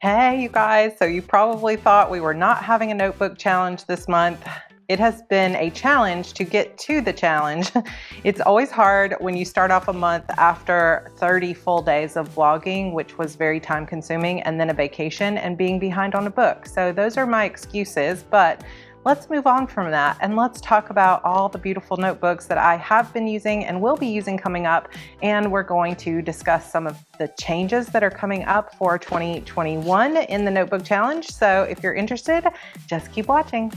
Hey, you guys. So you probably thought we were not having a notebook challenge this month. It has been a challenge to get to the challenge. It's always hard when you start off a month after 30 full days of vlogging, which was very time consuming, and then a vacation and being behind on a book. So those are my excuses, but let's move on from that and let's talk about all the beautiful notebooks that I have been using and will be using coming up. And we're going to discuss some of the changes that are coming up for 2021 in the Notebook Challenge. So if you're interested, just keep watching.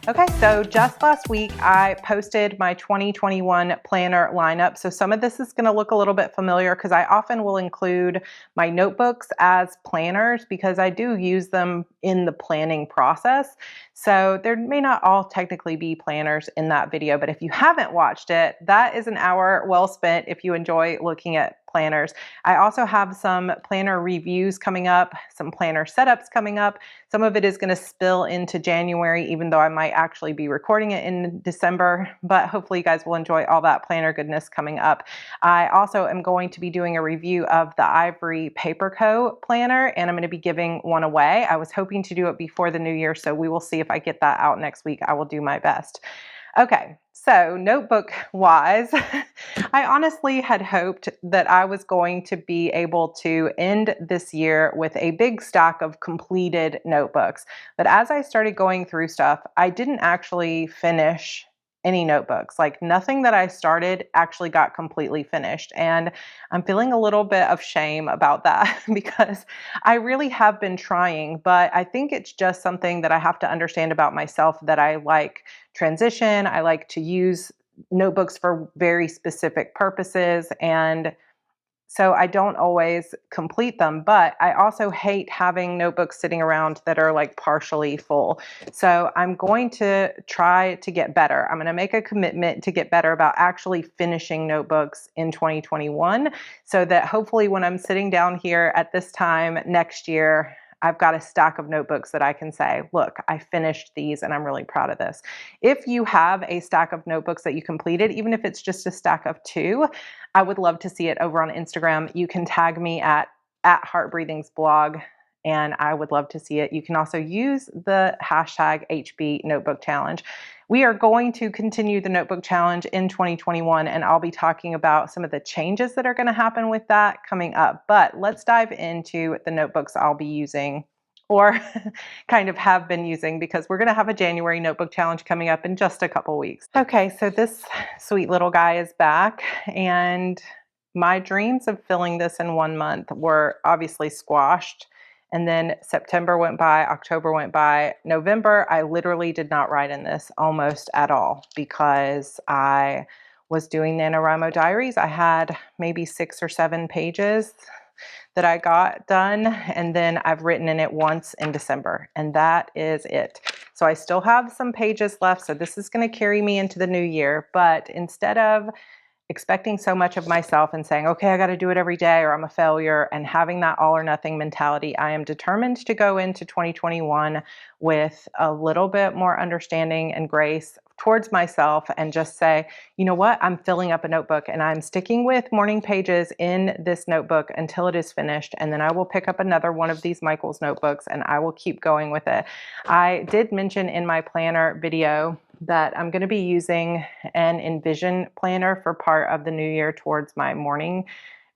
Okay, so just last week I posted my 2021 planner lineup. So some of this is going to look a little bit familiar because I often will include my notebooks as planners because I do use them in the planning process. So there may not all technically be planners in that video, but if you haven't watched it, that is an hour well spent if you enjoy looking at planners. I also have some planner reviews coming up, some planner setups coming up. Some of it is going to spill into January, even though I might actually be recording it in December, but hopefully you guys will enjoy all that planner goodness coming up. I also am going to be doing a review of the Ivory Paper Co. planner, and I'm going to be giving one away. I was hoping to do it before the new year, so we will see if I get that out next week. I will do my best. Okay, so notebook wise, I honestly had hoped that I was going to be able to end this year with a big stack of completed notebooks. But as I started going through stuff, I didn't actually finish any notebooks. Like nothing that I started actually got completely finished. And I'm feeling a little bit of shame about that because I really have been trying, but I think it's just something that I have to understand about myself, that I like transition. I like to use notebooks for very specific purposes. And so I don't always complete them, but I also hate having notebooks sitting around that are like partially full. So I'm going to try to get better. I'm going to make a commitment to get better about actually finishing notebooks in 2021 so that hopefully when I'm sitting down here at this time next year, I've got a stack of notebooks that I can say, look, I finished these and I'm really proud of this. If you have a stack of notebooks that you completed, even if it's just a stack of 2, I would love to see it over on Instagram. You can tag me at Heartbreathing's blog, and I would love to see it. You can also use the hashtag HBnotebookchallenge. We are going to continue the Notebook Challenge in 2021, and I'll be talking about some of the changes that are going to happen with that coming up. But let's dive into the notebooks I'll be using, or kind of have been using, because we're going to have a January Notebook Challenge coming up in just a couple weeks. Okay, so this sweet little guy is back, and my dreams of filling this in 1 month were obviously squashed. And then September went by, October went by, November, I literally did not write in this almost at all because I was doing NaNoWriMo diaries. I had maybe 6 or 7 pages that I got done, and then I've written in it once in December, and that is it. So I still have some pages left, so this is going to carry me into the new year, but instead of expecting so much of myself and saying, okay, I got to do it every day or I'm a failure, and having that all or nothing mentality, I am determined to go into 2021 with a little bit more understanding and grace towards myself and just say, you know what, I'm filling up a notebook and I'm sticking with morning pages in this notebook until it is finished. And then I will pick up another one of these Michael's notebooks and I will keep going with it. I did mention in my planner video that I'm going to be using an Envision planner for part of the new year towards my morning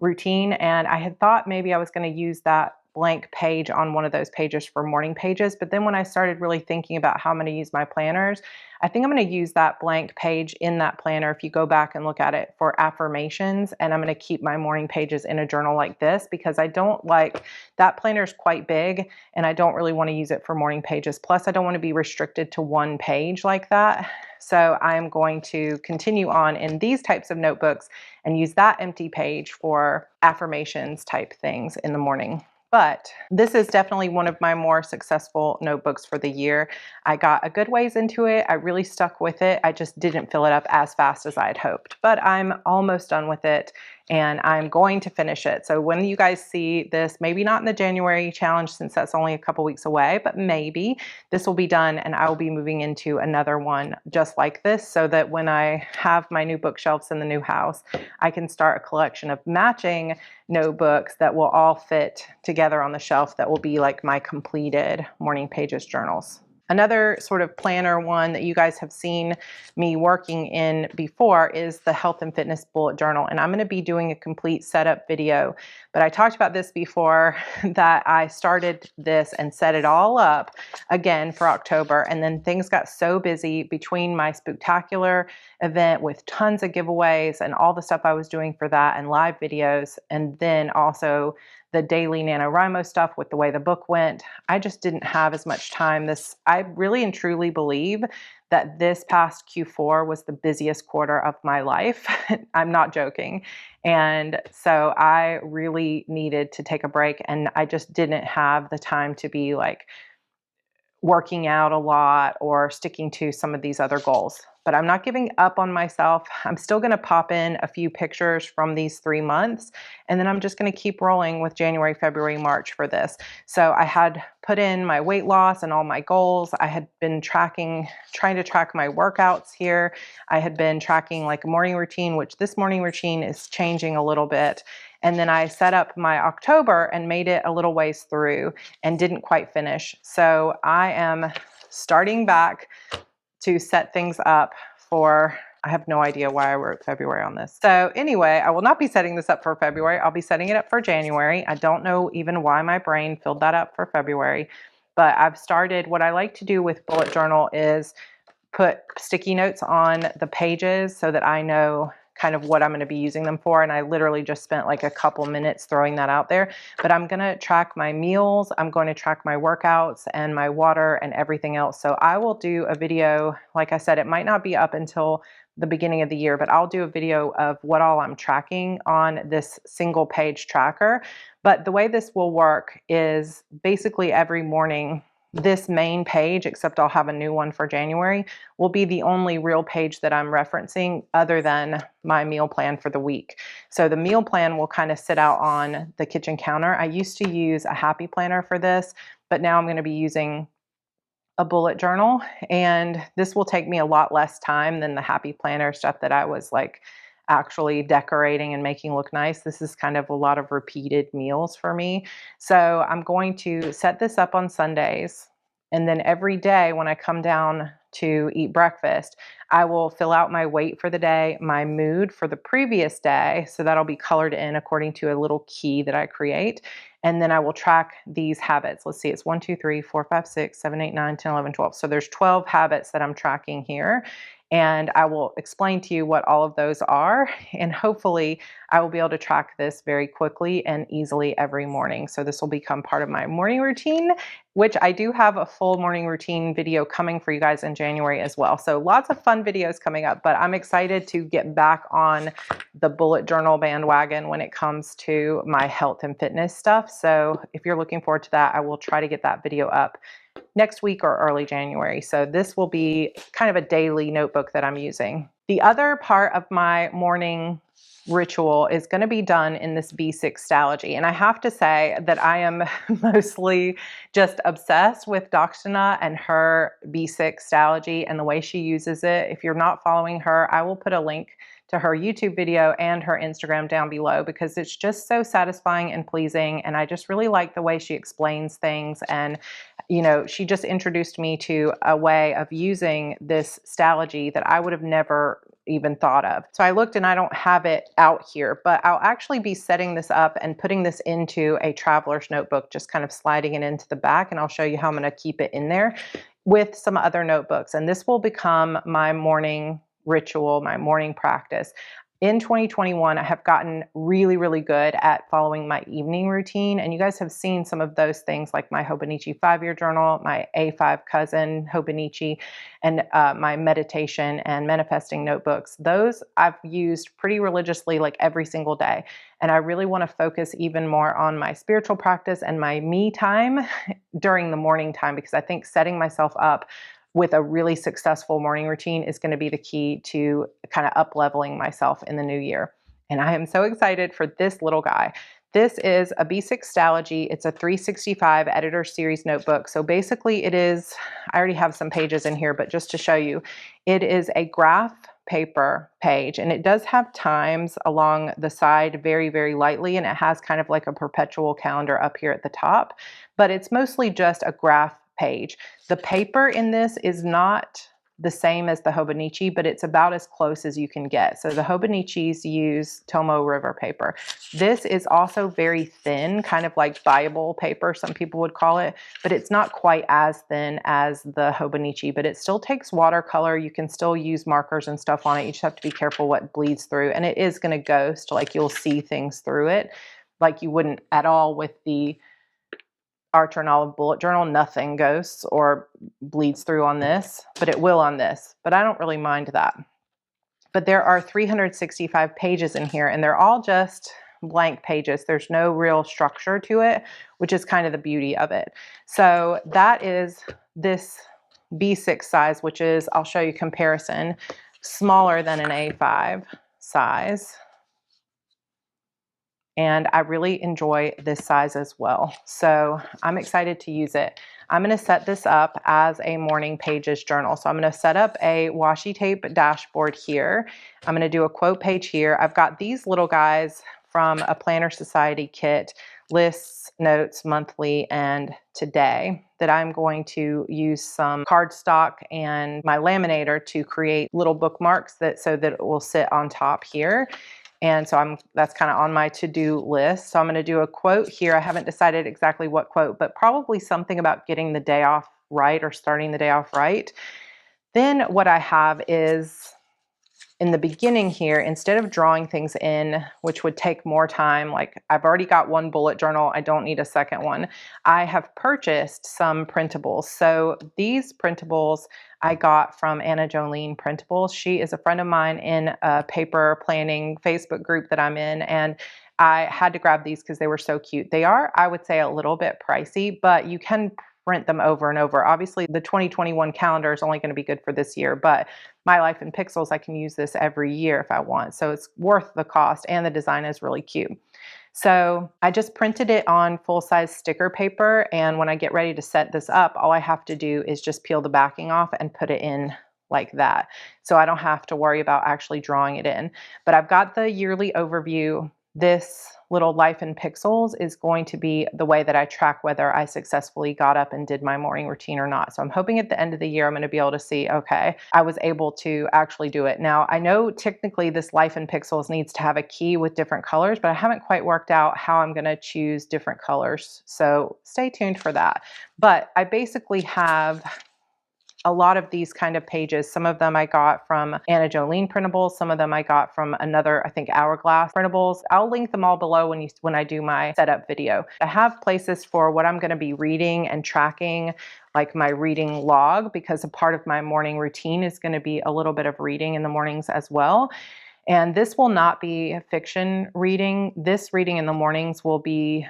routine. And I had thought maybe I was going to use that blank page on one of those pages for morning pages. But then when I started really thinking about how I'm going to use my planners, I think I'm going to use that blank page in that planner, if you go back and look at it, for affirmations. And I'm going to keep my morning pages in a journal like this because I don't like, that planner is quite big and I don't really want to use it for morning pages. Plus, I don't want to be restricted to one page like that. So I'm going to continue on in these types of notebooks and use that empty page for affirmations type things in the morning. But this is definitely one of my more successful notebooks for the year. I got a good ways into it. I really stuck with it. I just didn't fill it up as fast as I had hoped, but I'm almost done with it. and I'm going to finish it. So when you guys see this, maybe not in the January challenge since that's only a couple weeks away, but maybe this will be done and I will be moving into another one just like this, so that when I have my new bookshelves in the new house, I can start a collection of matching notebooks that will all fit together on the shelf that will be like my completed Morning Pages journals. Another sort of planner one that you guys have seen me working in before is the health and fitness bullet journal. And I'm going to be doing a complete setup video, but I talked about this before that I started this and set it all up again for October. And then things got so busy between my Spooktacular event with tons of giveaways and all the stuff I was doing for that and live videos. And then also the daily NaNoWriMo stuff with the way the book went. I just didn't have as much time. I really and truly believe that this past Q4 was the busiest quarter of my life. I'm not joking. And so I really needed to take a break, and I just didn't have the time to be like working out a lot or sticking to some of these other goals. But I'm not giving up on myself. I'm still going to pop in a few pictures from these 3 months, and then I'm just going to keep rolling with January, February, March for this. So I had put in my weight loss and all my goals. I had been trying to track my workouts here. I had been tracking like a morning routine, which this morning routine is changing a little bit. And then I set up my October and made it a little ways through and didn't quite finish. So I am starting back to set things up for, I have no idea why I wrote February on this. So anyway, I will not be setting this up for February. I'll be setting it up for January. I don't know even why my brain filled that up for February, but I've started, what I like to do with bullet journal is put sticky notes on the pages so that I know kind of what I'm going to be using them for. And I literally just spent like a couple minutes throwing that out there. But I'm going to track my meals. I'm going to track my workouts and my water and everything else. So I will do a video. Like I said, it might not be up until the beginning of the year, but I'll do a video of what all I'm tracking on this single page tracker. But the way this will work is basically every morning, this main page, except I'll have a new one for January, will be the only real page that I'm referencing other than my meal plan for the week. So the meal plan will kind of sit out on the kitchen counter. I used to use a happy planner for this, but now I'm going to be using a bullet journal, and this will take me a lot less time than the happy planner stuff that I was like actually decorating and making look nice. This is kind of a lot of repeated meals for me. So I'm going to set this up on Sundays. And then every day when I come down to eat breakfast, I will fill out my weight for the day, my mood for the previous day. So that'll be colored in according to a little key that I create. And then I will track these habits. Let's see, it's 1, 2, 3, 4, 5, 6, 7, 8, 9, 10, 11, 12. So there's 12 habits that I'm tracking here. And I will explain to you what all of those are. And hopefully I will be able to track this very quickly and easily every morning. So this will become part of my morning routine, which I do have a full morning routine video coming for you guys in January as well. So lots of fun videos coming up, but I'm excited to get back on the bullet journal bandwagon when it comes to my health and fitness stuff. So if you're looking forward to that, I will try to get that video up next week or early January. So this will be kind of a daily notebook that I'm using. The other part of my morning ritual is going to be done in this B6 Stalogy. And I have to say that I am mostly just obsessed with Dakshana and her B6 Stalogy and the way she uses it. If you're not following her, I will put a link to her YouTube video and her Instagram down below because it's just so satisfying and pleasing. And I just really like the way she explains things. And, you know, she just introduced me to a way of using this Stalogy that I would have never even thought of. So I looked and I don't have it out here, but I'll actually be setting this up and putting this into a traveler's notebook, just kind of sliding it into the back. And I'll show you how I'm going to keep it in there with some other notebooks. And this will become my morning ritual, my morning practice. In 2021, I have gotten really, really good at following my evening routine. And you guys have seen some of those things like my Hobonichi 5-year journal, my A5 cousin Hobonichi, and my meditation and manifesting notebooks. Those I've used pretty religiously like every single day. And I really want to focus even more on my spiritual practice and my me time during the morning time, because I think setting myself up with a really successful morning routine is going to be the key to kind of up leveling myself in the new year. And I am so excited for this little guy. This is a B6 Stalogy. It's a 365 editor series notebook. So basically it is, I already have some pages in here, but just to show you, it is a graph paper page, and it does have times along the side very, very lightly, and it has kind of like a perpetual calendar up here at the top, but it's mostly just a graph page. The paper in this is not the same as the Hobonichi, but it's about as close as you can get. So the Hobonichis use Tomoe River paper. This is also very thin, kind of like Bible paper, some people would call it, but it's not quite as thin as the Hobonichi, but it still takes watercolor. You can still use markers and stuff on it. You just have to be careful what bleeds through, and it is going to ghost, like you'll see things through it, like you wouldn't at all with the Archer and Olive bullet journal. Nothing ghosts or bleeds through on this, but it will on this. But I don't really mind that. But there are 365 pages in here, and they're all just blank pages. There's no real structure to it, which is kind of the beauty of it. So that is this B6 size, which is, I'll show you comparison, smaller than an A5 size. And I really enjoy this size as well. So I'm excited to use it. I'm going to set this up as a morning pages journal. So I'm going to set up a washi tape dashboard here. I'm going to do a quote page here. I've got these little guys from a Planner Society kit, lists, notes, monthly, and today, that I'm going to use some cardstock and my laminator to create little bookmarks so that it will sit on top here. And so that's kind of on my to-do list. So I'm going to do a quote here. I haven't decided exactly what quote, but probably something about getting the day off right or starting the day off right. Then what I have is in the beginning here, instead of drawing things in, which would take more time, like I've already got one bullet journal, I don't need a second one. I have purchased some printables. So these printables I got from Anna Jolene Printables. She is a friend of mine in a paper planning Facebook group that I'm in, and I had to grab these because they were so cute. They are, I would say, a little bit pricey, but you can print them over and over. Obviously, the 2021 calendar is only going to be good for this year, but My Life in Pixels, I can use this every year if I want. So it's worth the cost, and the design is really cute. So I just printed it on full-size sticker paper, and when I get ready to set this up, all I have to do is just peel the backing off and put it in like that. So I don't have to worry about actually drawing it in. But I've got the yearly overview. This little Life in Pixels is going to be the way that I track whether I successfully got up and did my morning routine or not. So I'm hoping at the end of the year, I'm going to be able to see, okay, I was able to actually do it. Now, I know technically this Life in Pixels needs to have a key with different colors, but I haven't quite worked out how I'm going to choose different colors. So stay tuned for that. But I basically have a lot of these kind of pages. Some of them I got from Anna Jolene Printables. Some of them I got from another, I think, Hourglass Printables. I'll link them all below when I do my setup video. I have places for what I'm going to be reading and tracking, like my reading log, because a part of my morning routine is going to be a little bit of reading in the mornings as well. And this will not be fiction reading. This reading in the mornings will be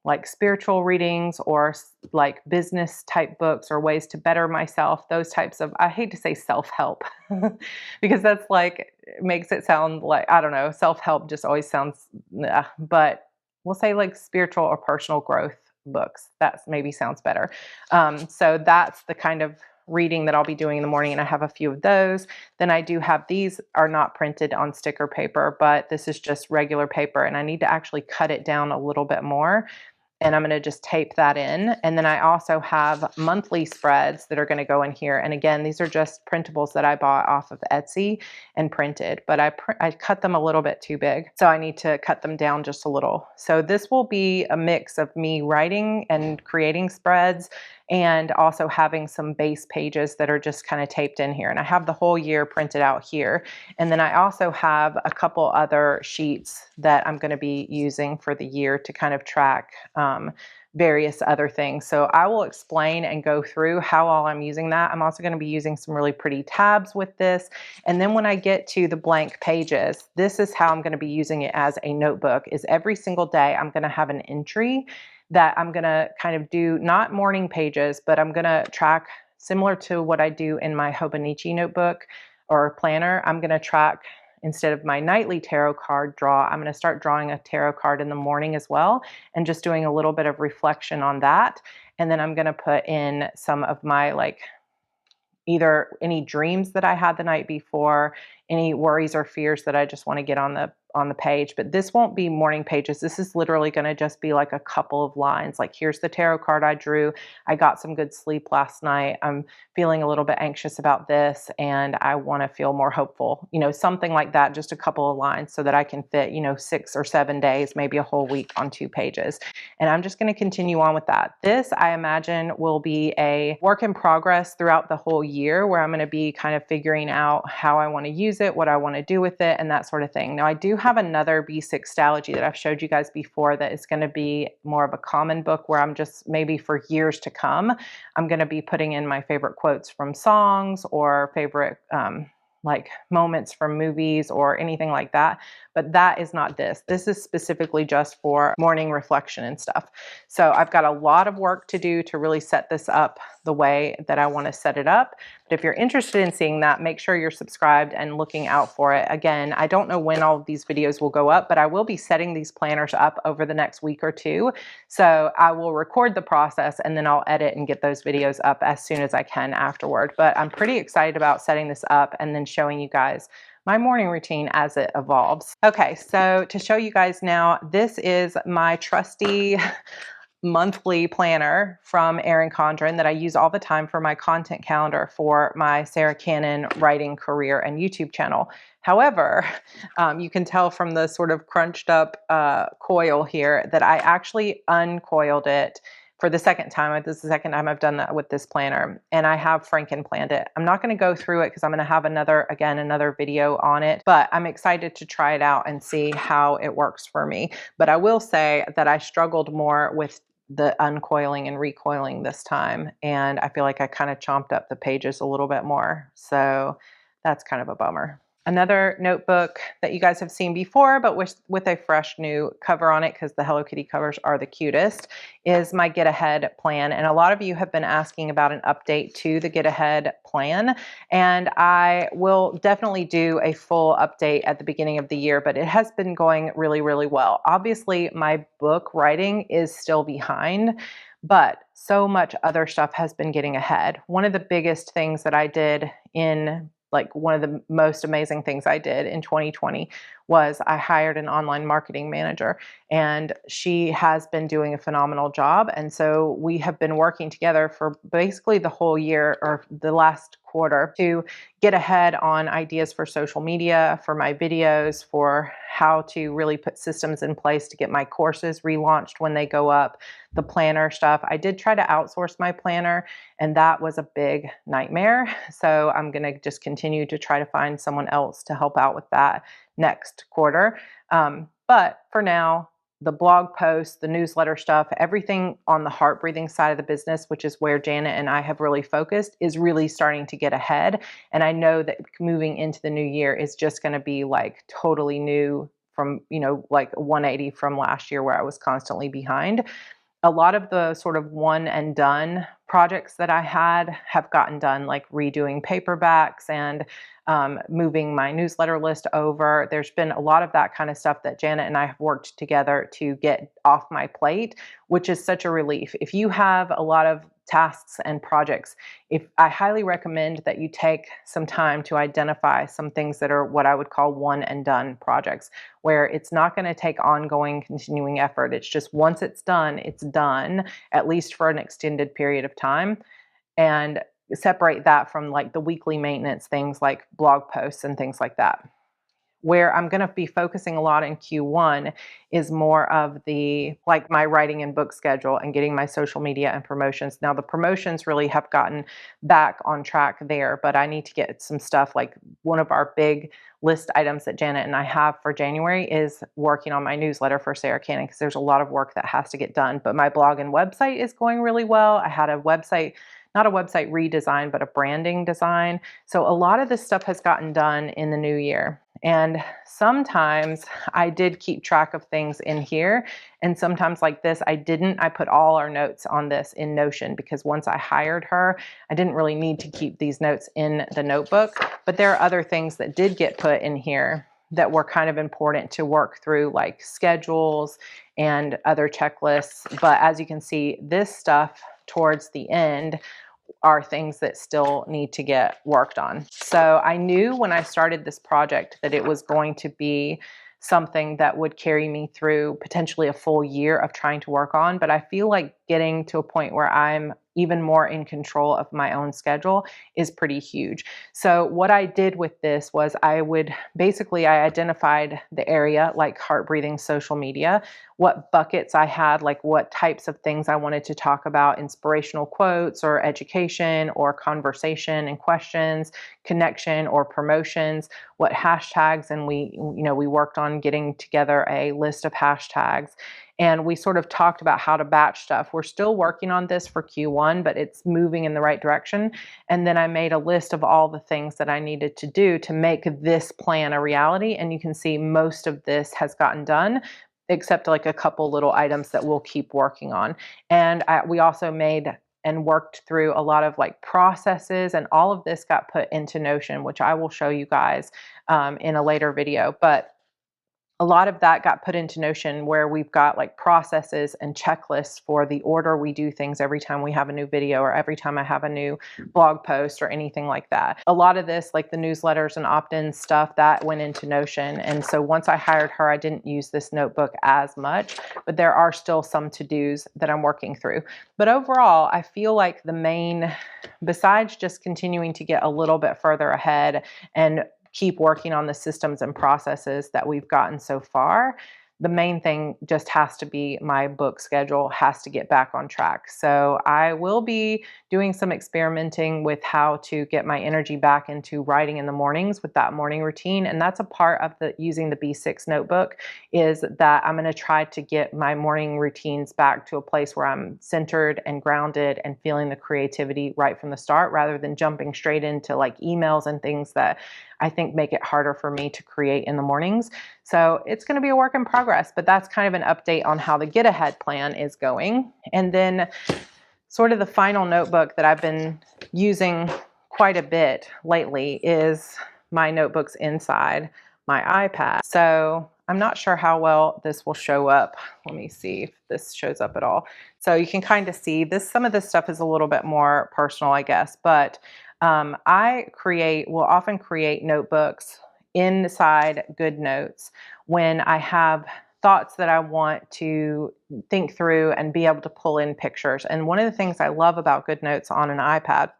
like spiritual readings or like business type books or ways to better myself, those types of, I hate to say self-help because that's like, makes it sound like, I don't know, self-help just always sounds, but we'll say like spiritual or personal growth books. That maybe sounds better. So that's the kind of reading that I'll be doing in the morning, and I have a few of those. Then I do have, these are not printed on sticker paper, but this is just regular paper, and I need to actually cut it down a little bit more. And I'm going to just tape that in. And then I also have monthly spreads that are going to go in here. And again, these are just printables that I bought off of Etsy and printed, but I cut them a little bit too big. So I need to cut them down just a little. So this will be a mix of me writing and creating spreads and also having some base pages that are just kind of taped in here. And I have the whole year printed out here. And then I also have a couple other sheets that I'm going to be using for the year to kind of track various other things. So I will explain and go through how all I'm using that. I'm also going to be using some really pretty tabs with this. And then when I get to the blank pages, this is how I'm going to be using it as a notebook, is every single day I'm going to have an entry that I'm going to kind of do, not morning pages, but I'm going to track similar to what I do in my Hobonichi notebook or planner. I'm going to track instead of my nightly tarot card draw, I'm going to start drawing a tarot card in the morning as well, and just doing a little bit of reflection on that. And then I'm going to put in some of my like either any dreams that I had the night before, any worries or fears that I just want to get on the page. But this won't be morning pages. This is literally going to just be like a couple of lines. Like, here's the tarot card I drew. I got some good sleep last night. I'm feeling a little bit anxious about this, and I want to feel more hopeful. You know, something like that, just a couple of lines so that I can fit, 6 or 7 days, maybe a whole week on 2 pages. And I'm just going to continue on with that. This, I imagine, will be a work in progress throughout the whole year, where I'm going to be kind of figuring out how I want to use it, what I want to do with it, and that sort of thing. Now, I do have another B6 Stalogy that I've showed you guys before that is going to be more of a common book, where I'm just maybe for years to come, I'm going to be putting in my favorite quotes from songs or favorite like moments from movies or anything like that. But that is not this. This is specifically just for morning reflection and stuff. So I've got a lot of work to do to really set this up the way that I want to set it up. But if you're interested in seeing that, make sure you're subscribed and looking out for it. Again, I don't know when all of these videos will go up, but I will be setting these planners up over the next week or two. So I will record the process, and then I'll edit and get those videos up as soon as I can afterward. But I'm pretty excited about setting this up and then showing you guys my morning routine as it evolves. Okay, so to show you guys now, this is my trusty monthly planner from Erin Condren that I use all the time for my content calendar for my Sarra Cannon writing career and YouTube channel. However, you can tell from the sort of crunched up coil here that I actually uncoiled it for the second time. This is the second time I've done that with this planner, and I have Franken planned it. I'm not going to go through it because I'm going to have another video on it, but I'm excited to try it out and see how it works for me. But I will say that I struggled more with the uncoiling and recoiling this time, and I feel like I kind of chomped up the pages a little bit more. So that's kind of a bummer. Another notebook that you guys have seen before, but with a fresh new cover on it, because the Hello Kitty covers are the cutest, is my Get Ahead plan. And a lot of you have been asking about an update to the Get Ahead plan. And I will definitely do a full update at the beginning of the year, but it has been going really, really well. Obviously, my book writing is still behind, but so much other stuff has been getting ahead. One of the biggest things that I did one of the most amazing things I did in 2020 was I hired an online marketing manager, and she has been doing a phenomenal job. And so we have been working together for basically the whole year, or the last quarter, to get ahead on ideas for social media, for my videos, for how to really put systems in place to get my courses relaunched when they go up, the planner stuff. I did try to outsource my planner, and that was a big nightmare. So I'm going to just continue to try to find someone else to help out with that next quarter. But for now, the blog posts, the newsletter stuff, everything on the heart breathing side of the business, which is where Janet and I have really focused, is really starting to get ahead. And I know that moving into the new year is just going to be like totally new from, like 180 from last year, where I was constantly behind. A lot of the sort of one and done projects that I had have gotten done, like redoing paperbacks and moving my newsletter list over. There's been a lot of that kind of stuff that Janet and I have worked together to get off my plate, which is such a relief. If you have a lot of tasks and projects, I highly recommend that you take some time to identify some things that are what I would call one and done projects, where it's not going to take ongoing, continuing effort. It's just once it's done, at least for an extended period of time. And separate that from like the weekly maintenance things like blog posts and things like that. Where I'm going to be focusing a lot in Q1 is more of my writing and book schedule and getting my social media and promotions. Now, the promotions really have gotten back on track there, but I need to get some stuff. Like, one of our big list items that Janet and I have for January is working on my newsletter for Sarra Cannon, because there's a lot of work that has to get done. But my blog and website is going really well. I had a website, not a website redesign, but a branding design. So a lot of this stuff has gotten done in the new year. And sometimes I did keep track of things in here. And sometimes, like this, I didn't. I put all our notes on this in Notion, because once I hired her, I didn't really need to keep these notes in the notebook. But there are other things that did get put in here that were kind of important to work through, like schedules and other checklists. But as you can see, this stuff towards the end are things that still need to get worked on. So I knew when I started this project that it was going to be something that would carry me through potentially a full year of trying to work on. But I feel like getting to a point where I'm even more in control of my own schedule is pretty huge. So what I did with this was I identified the area, like heart breathing social media, what buckets I had, like what types of things I wanted to talk about, inspirational quotes or education or conversation and questions, connection or promotions, what hashtags, and we worked on getting together a list of hashtags. And we sort of talked about how to batch stuff. We're still working on this for Q1, but it's moving in the right direction. And then I made a list of all the things that I needed to do to make this plan a reality. And you can see most of this has gotten done, except like a couple little items that we'll keep working on. And we also made and worked through a lot of like processes, and all of this got put into Notion, which I will show you guys in a later video. But a lot of that got put into Notion, where we've got like processes and checklists for the order we do things every time we have a new video or every time I have a new blog post or anything like that. A lot of this, like the newsletters and opt-in stuff, that went into Notion. And so once I hired her, I didn't use this notebook as much, but there are still some to-dos that I'm working through. But overall, I feel like besides just continuing to get a little bit further ahead and keep working on the systems and processes that we've gotten so far, the main thing just has to be my book schedule has to get back on track. So I will be doing some experimenting with how to get my energy back into writing in the mornings with that morning routine. And that's a part of using the B6 notebook, is that I'm going to try to get my morning routines back to a place where I'm centered and grounded and feeling the creativity right from the start, rather than jumping straight into like emails and things that I think make it harder for me to create in the mornings. So it's going to be a work in progress, but that's kind of an update on how the Get Ahead plan is going. And then sort of the final notebook that I've been using quite a bit lately is my notebooks inside my iPad. So I'm not sure how well this will show up. Let me see if this shows up at all. So you can kind of see this. Some of this stuff is a little bit more personal, I guess, but I will often create notebooks inside GoodNotes when I have thoughts that I want to think through and be able to pull in pictures. And one of the things I love about GoodNotes on an iPad,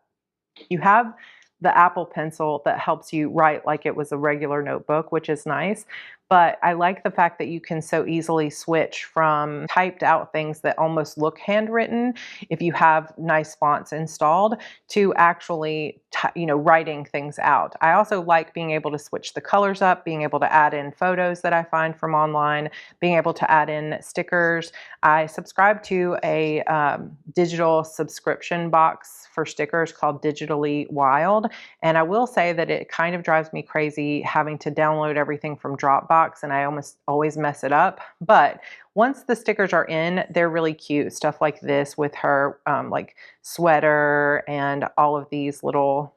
you have the Apple Pencil that helps you write like it was a regular notebook, which is nice. But I like the fact that you can so easily switch from typed out things that almost look handwritten, if you have nice fonts installed, to actually writing things out. I also like being able to switch the colors up, being able to add in photos that I find from online, being able to add in stickers. I subscribe to a digital subscription box for stickers called Digitally Wild. And I will say that it kind of drives me crazy having to download everything from Dropbox, and I almost always mess it up. But once the stickers are in, they're really cute. Stuff like this with her like sweater, and all of these little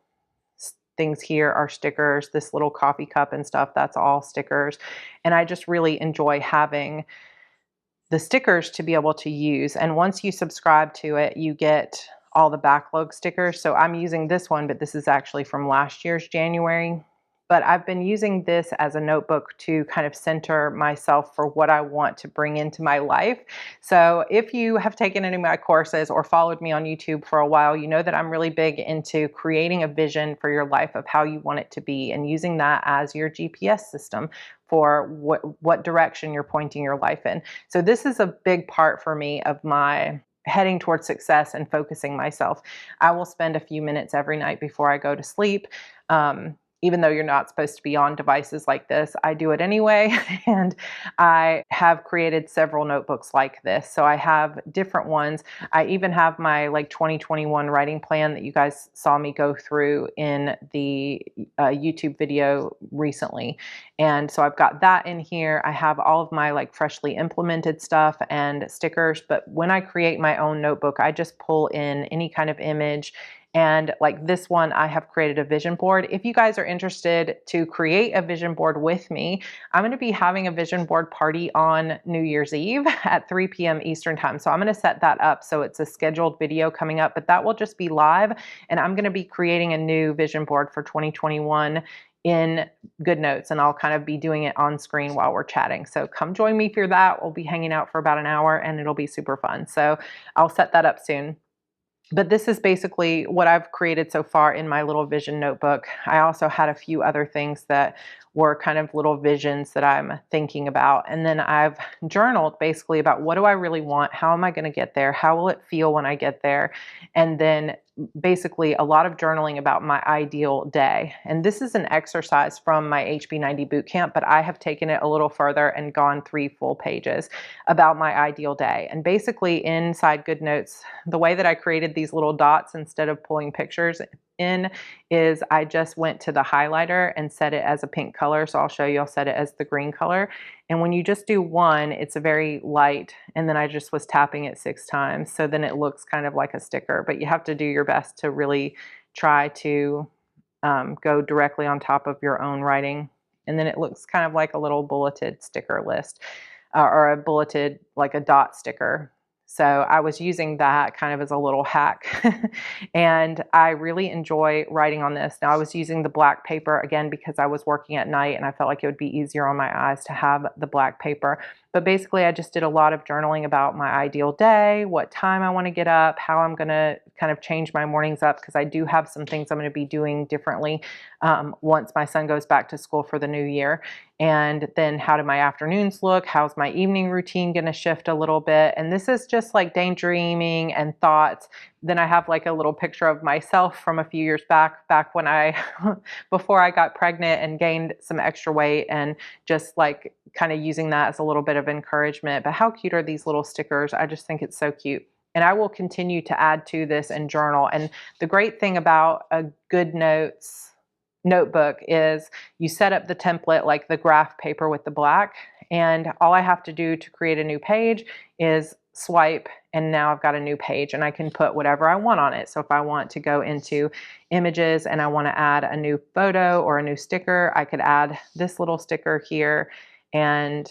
things here are stickers. This little coffee cup and stuff, that's all stickers. And I just really enjoy having the stickers to be able to use. And once you subscribe to it, you get all the backlog stickers. So I'm using this one, but this is actually from last year's January. But I've been using this as a notebook to kind of center myself for what I want to bring into my life. So if you have taken any of my courses or followed me on YouTube for a while, you know that I'm really big into creating a vision for your life of how you want it to be, and using that as your GPS system for what direction you're pointing your life in. So this is a big part for me of my heading towards success and focusing myself. I will spend a few minutes every night before I go to sleep. Even though you're not supposed to be on devices like this, I do it anyway. And I have created several notebooks like this. So I have different ones. I even have my 2021 writing plan that you guys saw me go through in the YouTube video recently. And so I've got that in here. I have all of my freshly implemented stuff and stickers. But when I create my own notebook, I just pull in any kind of image, And like this one, I have created a vision board. If you guys are interested to create a vision board with me, I'm going to be having a vision board party on New Year's Eve at 3 p.m. Eastern time. So I'm going to set that up. So it's a scheduled video coming up, but that will just be live. And I'm going to be creating a new vision board for 2021 in GoodNotes, and I'll kind of be doing it on screen while we're chatting. So come join me for that. We'll be hanging out for about an hour and it'll be super fun. So I'll set that up soon. But this is basically what I've created so far in my little vision notebook. I also had a few other things that were kind of little visions that I'm thinking about. And then I've journaled basically about what do I really want? How am I going to get there? How will it feel when I get there? And then basically a lot of journaling about my ideal day. And this is an exercise from my HB90 bootcamp, but I have taken it a little further and gone 3 full pages about my ideal day. And basically inside GoodNotes, the way that I created these little dots instead of pulling pictures in is I just went to the highlighter and set it as a pink color. So I'll show you, I'll set it as the green color. And when you just do one, it's a very light, and then I just was tapping it 6 times. So then it looks kind of like a sticker, but you have to do your best to really try to go directly on top of your own writing. And then it looks kind of like a little bulleted sticker list or a bulleted, like a dot sticker. So I was using that kind of as a little hack and I really enjoy writing on this. Now I was using the black paper again because I was working at night and I felt like it would be easier on my eyes to have the black paper. But basically I just did a lot of journaling about my ideal day, what time I want to get up, how I'm going to kind of change my mornings up because I do have some things I'm going to be doing differently once my son goes back to school for the new year. And then how do my afternoons look? How's my evening routine going to shift a little bit? And this is just like daydreaming and thoughts. Then I have like a little picture of myself from a few years back when I, before I got pregnant and gained some extra weight, and just like kind of using that as a little bit of encouragement. But how cute are these little stickers? I just think it's so cute. And I will continue to add to this and journal. And the great thing about a GoodNotes notebook is you set up the template like the graph paper with the black, and all I have to do to create a new page is swipe, and now I've got a new page and I can put whatever I want on it. So if I want to go into images and I want to add a new photo or a new sticker, I could add this little sticker here and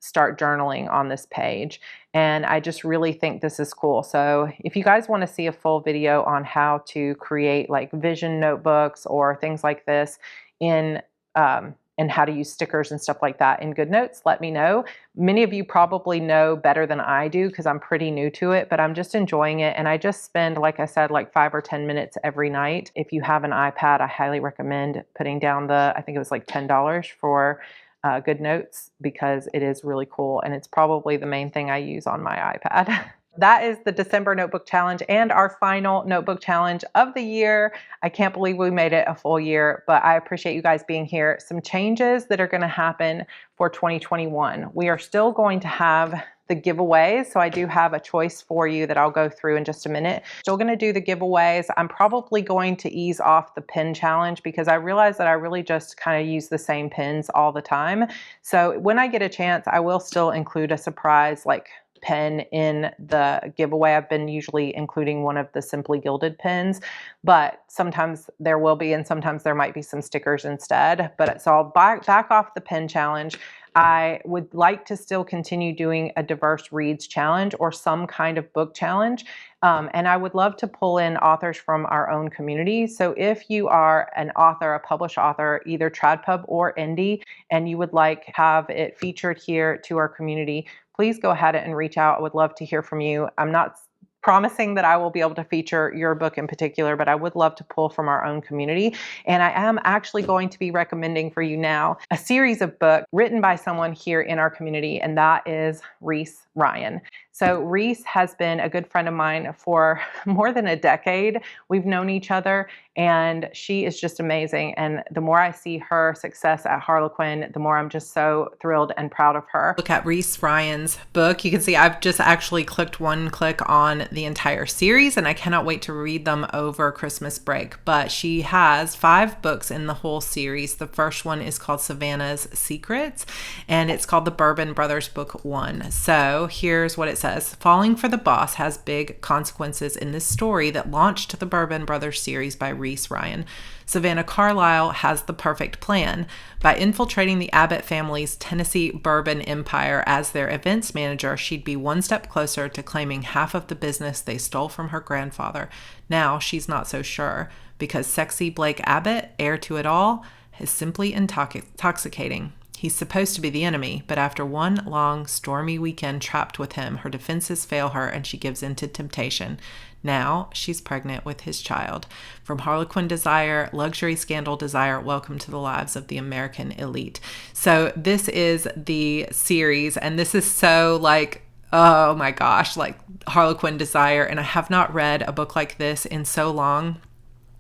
start journaling on this page. And I just really think this is cool. So if you guys want to see a full video on how to create like vision notebooks or things like this in and how to use stickers and stuff like that in GoodNotes, let me know. Many of you probably know better than I do because I'm pretty new to it, but I'm just enjoying it. And I just spend, like I said, like 5 or 10 minutes every night. If you have an iPad, I highly recommend putting down the, I think it was like $10 for GoodNotes because it is really cool. And it's probably the main thing I use on my iPad. That is the December notebook challenge and our final notebook challenge of the year. I can't believe we made it a full year, but I appreciate you guys being here. Some changes that are going to happen for 2021. We are still going to have the giveaways. So I do have a choice for you that I'll go through in just a minute. Still going to do the giveaways. I'm probably going to ease off the pin challenge because I realize that I really just kind of use the same pins all the time. So when I get a chance, I will still include a surprise like pen in the giveaway. I've been usually including one of the Simply Gilded pins, but sometimes there will be, and sometimes there might be some stickers instead. But so I'll back off the pen challenge. I would like to still continue doing a diverse reads challenge or some kind of book challenge. And I would love to pull in authors from our own community. So if you are an author, a published author, either TradPub or Indie, and you would like to have it featured here to our community, please go ahead and reach out. I would love to hear from you. I'm not promising that I will be able to feature your book in particular, but I would love to pull from our own community. And I am actually going to be recommending for you now a series of books written by someone here in our community, and that is Rees Ryan. So Rees has been a good friend of mine for more than a decade. We've known each other, and she is just amazing. And the more I see her success at Harlequin, the more I'm just so thrilled and proud of her. Look at Rees Ryan's book. You can see I've just actually clicked one click on the entire series, and I cannot wait to read them over Christmas break. But she has 5 books in the whole series. The first one is called Savannah's Secrets, and it's called the Bourbon Brothers Book 1. So here's what it says. Falling for the boss has big consequences in this story that launched the Bourbon Brothers series by Rees Ryan. Savannah Carlyle has the perfect plan. By infiltrating the Abbott family's Tennessee bourbon empire as their events manager, she'd be one step closer to claiming half of the business they stole from her grandfather. Now she's not so sure, because sexy Blake Abbott, heir to it all, is simply intoxicating. He's supposed to be the enemy, but after one long, stormy weekend trapped with him, her defenses fail her and she gives in to temptation. Now she's pregnant with his child. From Harlequin desire, luxury scandal desire, welcome to the lives of the American elite. So this is the series, and this is so like, oh my gosh, like Harlequin desire. And I have not read a book like this in so long.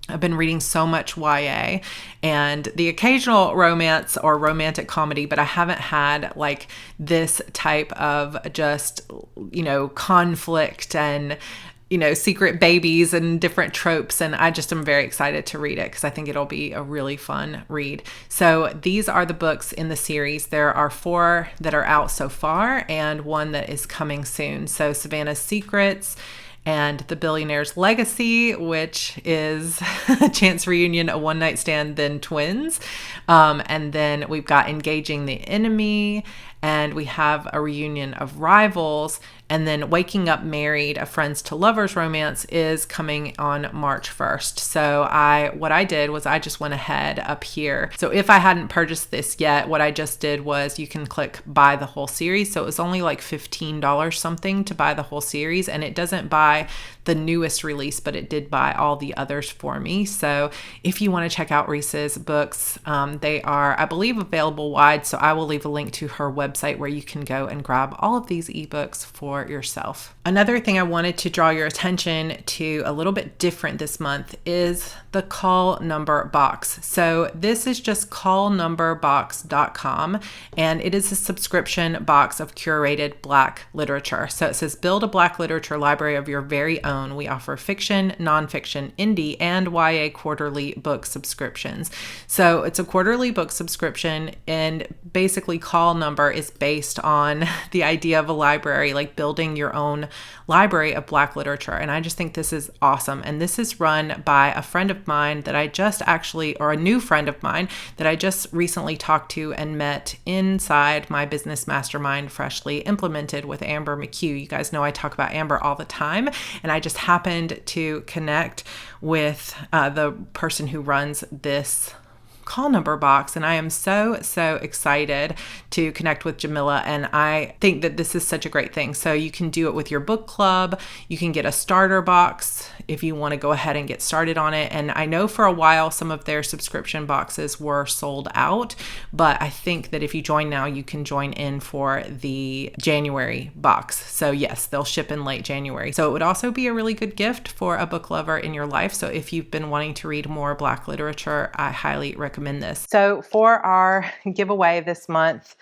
I've been reading so much YA and the occasional romance or romantic comedy, but I haven't had like this type of just, conflict and, secret babies and different tropes. And I just am very excited to read it because I think it'll be a really fun read. So these are the books in the series. There are 4 that are out so far and 1 that is coming soon. So Savannah's Secrets and The Billionaire's Legacy, which is a chance reunion, a one-night stand, then twins. And then we've got Engaging the Enemy, and we have a reunion of rivals. And then Waking Up Married, a friends to lovers romance, is coming on March 1st. So what I did was I just went ahead up here. So if I hadn't purchased this yet, what I just did was you can click buy the whole series. So it was only like $15 something to buy the whole series. And it doesn't buy the newest release, but it did buy all the others for me. So if you want to check out Rees's books, they are, I believe, available wide. So I will leave a link to her website where you can go and grab all of these ebooks for yourself. Another thing I wanted to draw your attention to a little bit different this month is the call number box. So this is just callnumberbox.com, and it is a subscription box of curated Black literature. So it says build a Black literature library of your very own. We offer fiction, nonfiction, indie, and YA quarterly book subscriptions. So it's a quarterly book subscription, and basically Call Number is based on the idea of a library, like building your own library of Black literature. And I just think this is awesome. And this is run by a friend of mine that I just or a new friend of mine that I just recently talked to and met inside my business mastermind, Freshly Implemented, with Amber McHugh. You guys know I talk about Amber all the time. And I just happened to connect with the person who runs this call number box, and I am so excited to connect with Jamila, and I think that this is such a great thing. So you can do it with your book club. You can get a starter box if you want to go ahead and get started on it. And I know for a while some of their subscription boxes were sold out, but I think that if you join now, you can join in for the January box. So yes, they'll ship in late January. So it would also be a really good gift for a book lover in your life. So if you've been wanting to read more Black literature, I highly recommend this. So for our giveaway this month,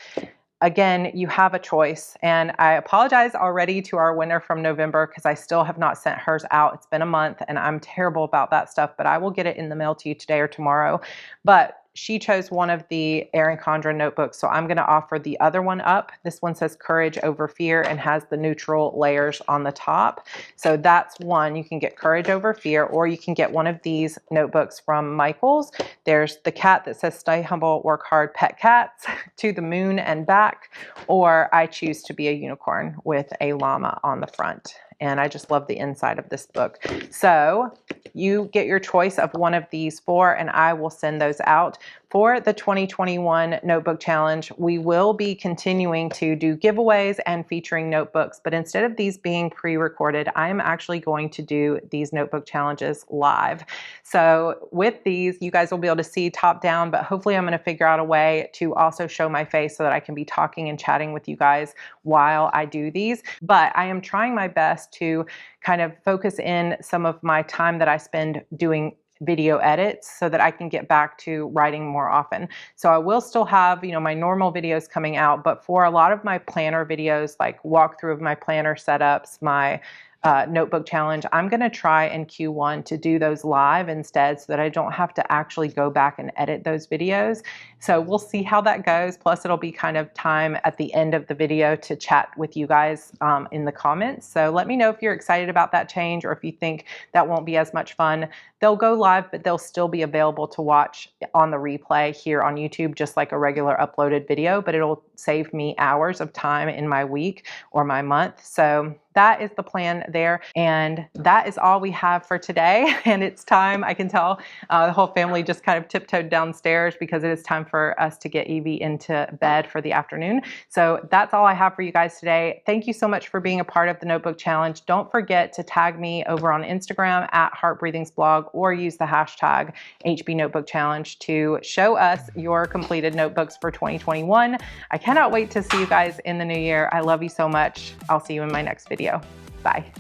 again, you have a choice, and I apologize already to our winner from November because I still have not sent hers out. It's been a month and I'm terrible about that stuff, but I will get it in the mail to you today or tomorrow. But she chose one of the Erin Condren notebooks, so I'm going to offer the other one up. This one says Courage Over Fear and has the neutral layers on the top. So that's one. You can get Courage Over Fear, or you can get one of these notebooks from Michaels. There's the cat that says Stay Humble, Work Hard, Pet Cats, To the Moon and Back, or I Choose to Be a Unicorn with a llama on the front. And I just love the inside of this book. So you get your choice of one of these 4, and I will send those out. For the 2021 Notebook Challenge, we will be continuing to do giveaways and featuring notebooks, but instead of these being pre-recorded, I'm actually going to do these notebook challenges live. So with these, you guys will be able to see top down, but hopefully I'm going to figure out a way to also show my face so that I can be talking and chatting with you guys while I do these. But I am trying my best to kind of focus in some of my time that I spend doing video edits so that I can get back to writing more often. So I will still have, my normal videos coming out, but for a lot of my planner videos, like walkthrough of my planner setups, my notebook challenge, I'm going to try in Q1 to do those live instead so that I don't have to actually go back and edit those videos. So we'll see how that goes. Plus, it'll be kind of time at the end of the video to chat with you guys in the comments. So let me know if you're excited about that change or if you think that won't be as much fun. They'll go live, but they'll still be available to watch on the replay here on YouTube, just like a regular uploaded video, but it'll save me hours of time in my week or my month. So that is the plan there. And that is all we have for today. And it's time, I can tell the whole family just kind of tiptoed downstairs because it is time for us to get Evie into bed for the afternoon. So that's all I have for you guys today. Thank you so much for being a part of the Notebook Challenge. Don't forget to tag me over on Instagram at HeartBreathingsBlog or use the hashtag HBnotebookchallenge to show us your completed notebooks for 2021. I cannot wait to see you guys in the new year. I love you so much. I'll see you in my next video. Bye.